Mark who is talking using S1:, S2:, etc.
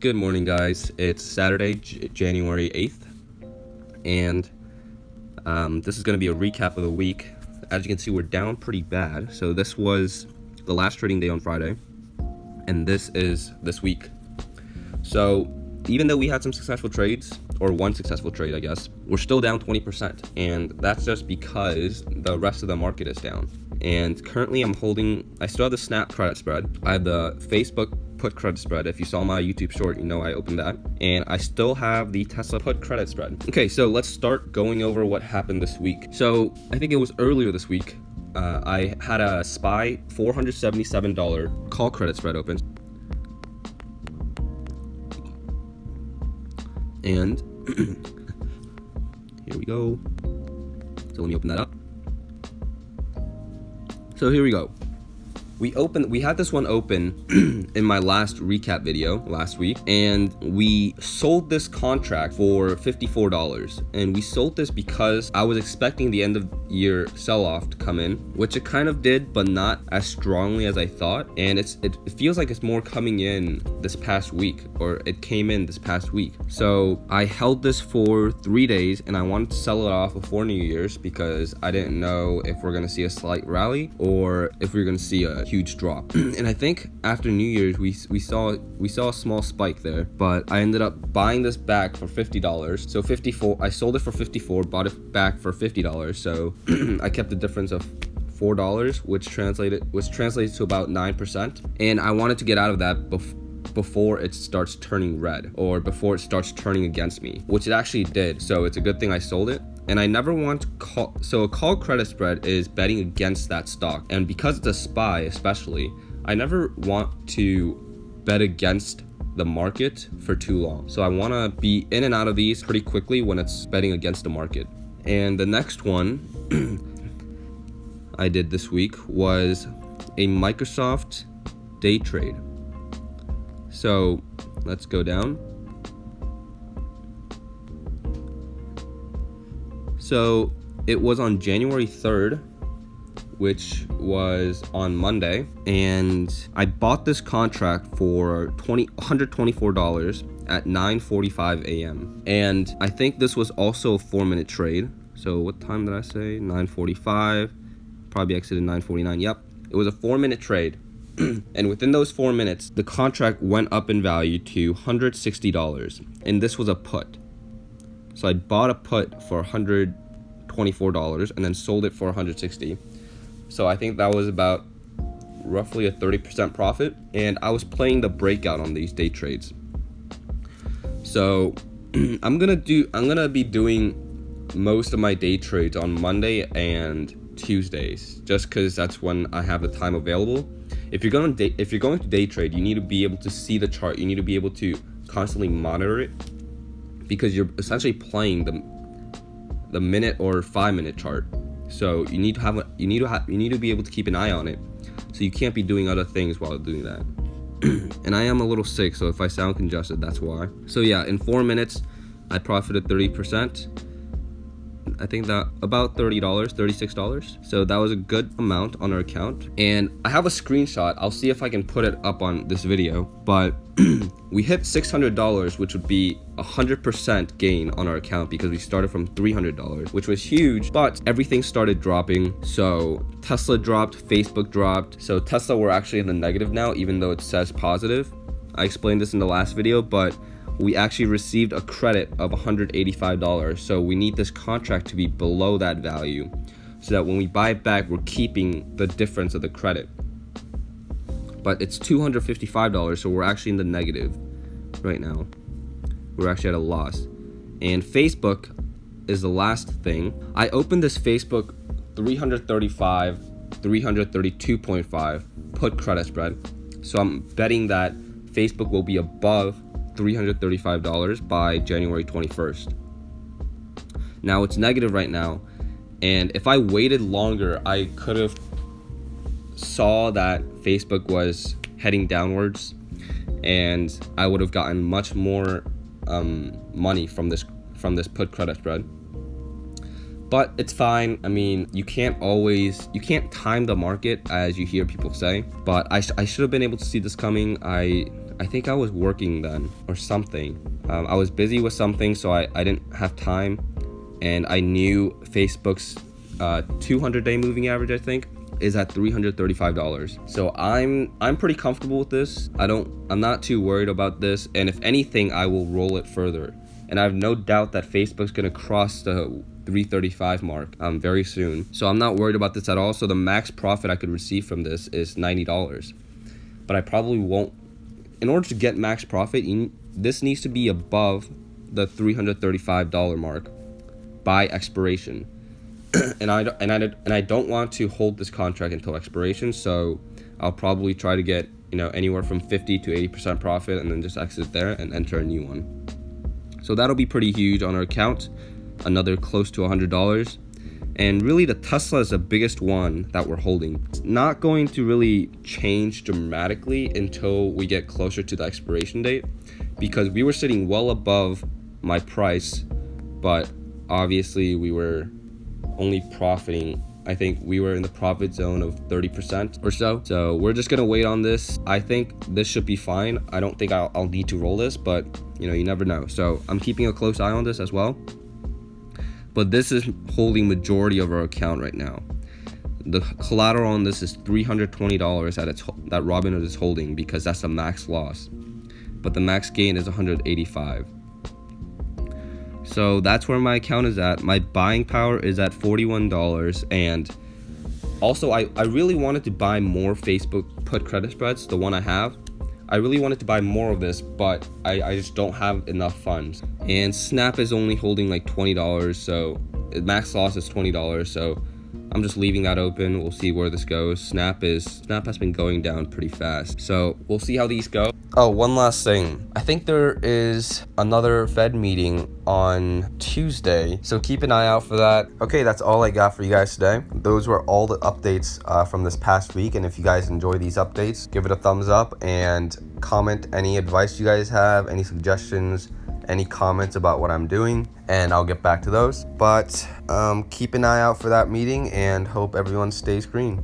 S1: Good morning, guys. It's Saturday, January 8th, and this is going to be a recap of the week. As you can see, we're down pretty bad. So this was the last trading day on Friday, and this is this week. So even though we had some successful trades, or one successful trade, I guess, we're still down 20%, and that's just because the rest of the market is down. And currently I still have the Snap credit spread. I have the Facebook put credit spread. If you saw my YouTube short, you know I opened that. And I still have the Tesla put credit spread. Okay, so let's start going over what happened this week. So I think it was earlier this week, I had a SPY $477 call credit spread open. And here we go. So let me open that up. So here we go. We had this one open in my last recap video last week, and we sold this contract for $54. And we sold this because I was expecting the end of year sell-off to come in, which it kind of did, but not as strongly as I thought. And it feels like it's more coming in this past week, or it came in this past week. So I held this for 3 days, and I wanted to sell it off before New Year's because I didn't know if we're gonna see a slight rally or if we're gonna see a huge drop. And I think after New Year's we saw a small spike there, but I ended up buying this back for $50. So 54, I sold it for 54, bought it back for $50. So I kept the difference of $4, which translates to about 9%. And I wanted to get out of that before it starts turning red, or before it starts turning against me, which it actually did. So it's a good thing I sold it. And I never want to call, so a call credit spread is betting against that stock. And because it's a SPY especially, I never want to bet against the market for too long. So I want to be in and out of these pretty quickly when it's betting against the market. And the next one I did this week was a Microsoft day trade. So let's go down. So it was on January 3rd, which was on Monday, and I bought this contract for $124 at 9:45 a.m. And I think this was also a 4-minute trade. So what time did I say? 9:45. Probably exited 9:49. Yep, it was a 4-minute trade. And within those 4 minutes, the contract went up in value to $160, and this was a put. So I bought a put for $124 and then sold it for $160. So I think that was about roughly a 30% profit, and I was playing the breakout on these day trades. So I'm gonna be doing most of my day trades on Monday and Tuesdays, just because that's when I have the time available. If you're going to day trade, you need to be able to see the chart. You need to be able to constantly monitor it, because you're essentially playing the minute or 5-minute chart. So you need to be able to keep an eye on it. So you can't be doing other things while doing that. And I am a little sick, so if I sound congested, that's why. So yeah, in 4 minutes, I profited 30%. I think that about $30, $36. So that was a good amount on our account. And I have a screenshot. I'll see if I can put it up on this video. But we hit $600, which would be 100% gain on our account, because we started from $300, which was huge. But everything started dropping. So Tesla dropped, Facebook dropped. So Tesla, we're actually in the negative now, even though it says positive. I explained this in the last video, but we actually received a credit of $185. So we need this contract to be below that value, so that when we buy it back, we're keeping the difference of the credit. But it's $255, so we're actually in the negative right now. We're actually at a loss. And Facebook is the last thing. I opened this Facebook 332.5 put credit spread. So I'm betting that Facebook will be above $335 by January 21st. Now it's negative right now, and if I waited longer, I could have saw that Facebook was heading downwards, and I would have gotten much more money from this put credit spread. But it's fine. I mean, you can't time the market, as you hear people say, but I should have been able to see this coming. I I think I was working then or something. I was busy with something, so I didn't have time. And I knew Facebook's 200-day moving average, I think, is at $335. So I'm pretty comfortable with this. I'm not too worried about this. And if anything, I will roll it further. And I have no doubt that Facebook's gonna cross the 335 mark very soon. So I'm not worried about this at all. So the max profit I could receive from this is $90. But I probably won't. In order to get max profit, this needs to be above the $335 mark by expiration. and I don't want to hold this contract until expiration, so I'll probably try to get anywhere from 50 to 80% profit, and then just exit there and enter a new one. So that'll be pretty huge on our account, another close to $100. And really the Tesla is the biggest one that we're holding. It's not going to really change dramatically until we get closer to the expiration date, because we were sitting well above my price, but obviously we were only profiting. I think we were in the profit zone of 30% or so. So we're just gonna wait on this. I think this should be fine. I don't think I'll need to roll this, but you never know. So I'm keeping a close eye on this as well. But this is holding majority of our account right now. The collateral on this is $320 that Robinhood is holding, because that's the max loss. But the max gain is $185. So that's where my account is at. My buying power is at $41. And also I really wanted to buy more Facebook put credit spreads, the one I have. I really wanted to buy more of this, but I just don't have enough funds. And Snap is only holding like $20, so max loss is $20. So I'm just leaving that open. We'll see where this goes. Snap has been going down pretty fast, so we'll see how these go. Oh, one last thing. I think there is another Fed meeting on Tuesday, so keep an eye out for that. Okay, that's all I got for you guys today. Those were all the updates from this past week, and if you guys enjoy these updates, give it a thumbs up and comment any advice you guys have, any suggestions, any comments about what I'm doing, and I'll get back to those. But keep an eye out for that meeting, and hope everyone stays green.